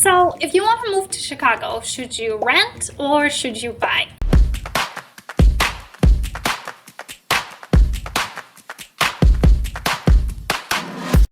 So if you want to move to Chicago, should you rent or should you buy?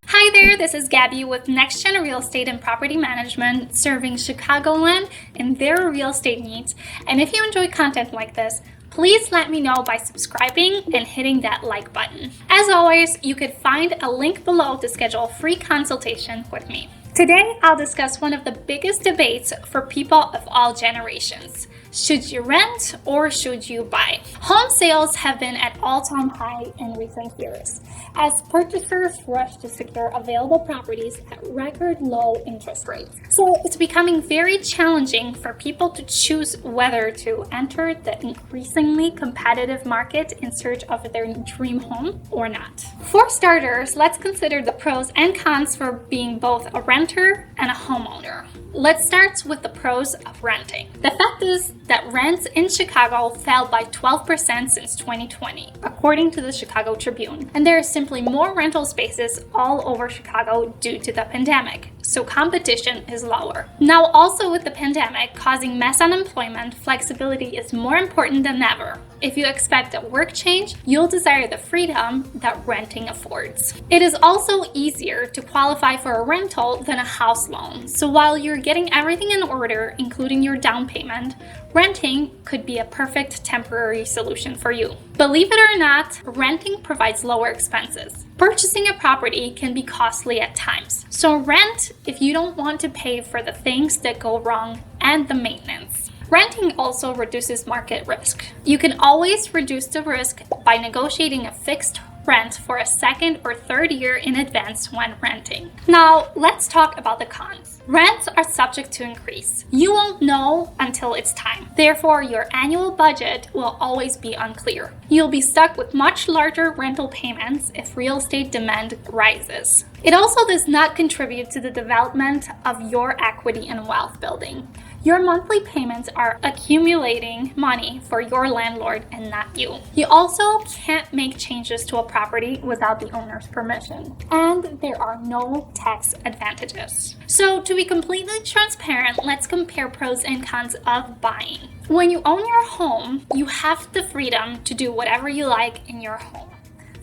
Hi there, this is Gabby with Nex Gen Real Estate and Property Management, serving Chicagoland and their real estate needs. And if you enjoy content like this, please let me know by subscribing and hitting that like button. As always, you could find a link below to schedule a free consultation with me. Today, I'll discuss one of the biggest debates for people of all generations. Should you rent or should you buy? Home sales have been at all-time high in recent years, as purchasers rush to secure available properties at record low interest rates. So it's becoming very challenging for people to choose whether to enter the increasingly competitive market in search of their dream home or not. For starters, let's consider the pros and cons for being both a renter and a homeowner. Let's start with the pros of renting. The fact is that rents in Chicago fell by 12% since 2020, according to the Chicago Tribune. And there are simply more rental spaces all over Chicago due to the pandemic, so competition is lower. Now, also with the pandemic causing mass unemployment, flexibility is more important than ever. If you expect a work change, you'll desire the freedom that renting affords. It is also easier to qualify for a rental than a house loan. So while you're getting everything in order, including your down payment, renting could be a perfect temporary solution for you. Believe it or not, renting provides lower expenses. Purchasing a property can be costly at times. So rent if you don't want to pay for the things that go wrong and the maintenance. Renting also reduces market risk. You can always reduce the risk by negotiating a fixed rent for a second or third year in advance when renting. Now, let's talk about the cons. Rents are subject to increase. You won't know until it's time. Therefore, your annual budget will always be unclear. You'll be stuck with much larger rental payments if real estate demand rises. It also does not contribute to the development of your equity and wealth building. Your monthly payments are accumulating money for your landlord and not you. You also can't make changes to a property without the owner's permission, and there are no tax advantages. So to be completely transparent, let's compare pros and cons of buying. When you own your home, you have the freedom to do whatever you like in your home,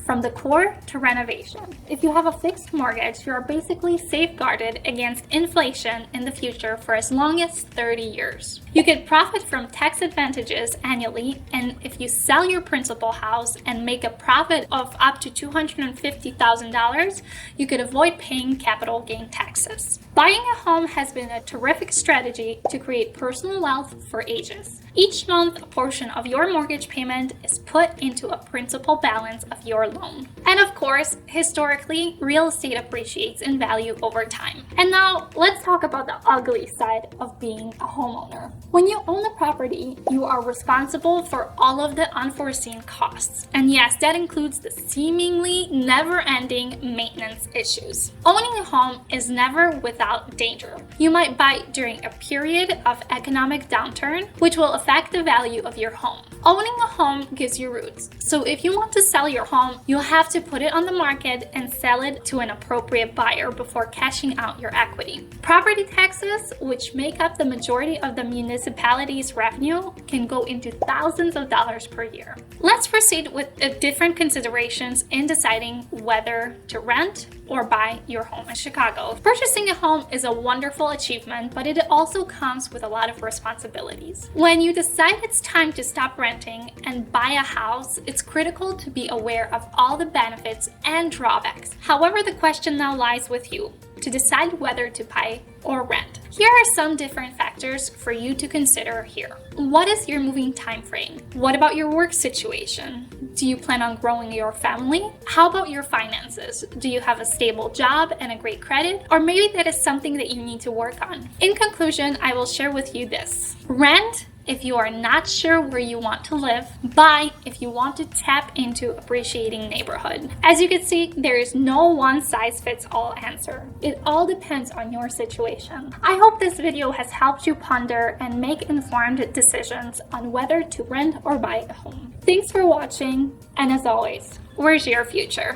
from decor to renovation. If you have a fixed mortgage, you are basically safeguarded against inflation in the future for as long as 30 years. You could profit from tax advantages annually, and if you sell your principal house and make a profit of up to $250,000, you could avoid paying capital gain taxes. Buying a home has been a terrific strategy to create personal wealth for ages. Each month, a portion of your mortgage payment is put into a principal balance of your loan. And of course, historically, real estate appreciates in value over time. And now, let's talk about the ugly side of being a homeowner. When you own a property, you are responsible for all of the unforeseen costs. And yes, that includes the seemingly never-ending maintenance issues. Owning a home is never without danger. You might buy during a period of economic downturn, which will affect the value of your home. Owning a home gives you roots. So if you want to sell your home, you'll have to put it on the market and sell it to an appropriate buyer before cashing out your equity. Property taxes, which make up the majority of the municipality's revenue, can go into thousands of dollars per year. Let's proceed with the different considerations in deciding whether to rent or buy your home in Chicago. Purchasing a home is a wonderful achievement, but it also comes with a lot of responsibilities. When you decide it's time to stop renting and buy a house, it's critical to be aware of all the benefits and drawbacks. However, the question now lies with you to decide whether to buy or rent. Here are some different factors for you to consider here. What is your moving time frame? What about your work situation? Do you plan on growing your family? How about your finances? Do you have a stable job and a great credit? Or maybe that is something that you need to work on. In conclusion, I will share with you this. Rent if you are not sure where you want to live. Buy if you want to tap into appreciating neighborhood. As you can see, there is no one-size-fits-all answer. It all depends on your situation. I hope this video has helped you ponder and make informed decisions on whether to rent or buy a home. Thanks for watching, and as always, where's your future?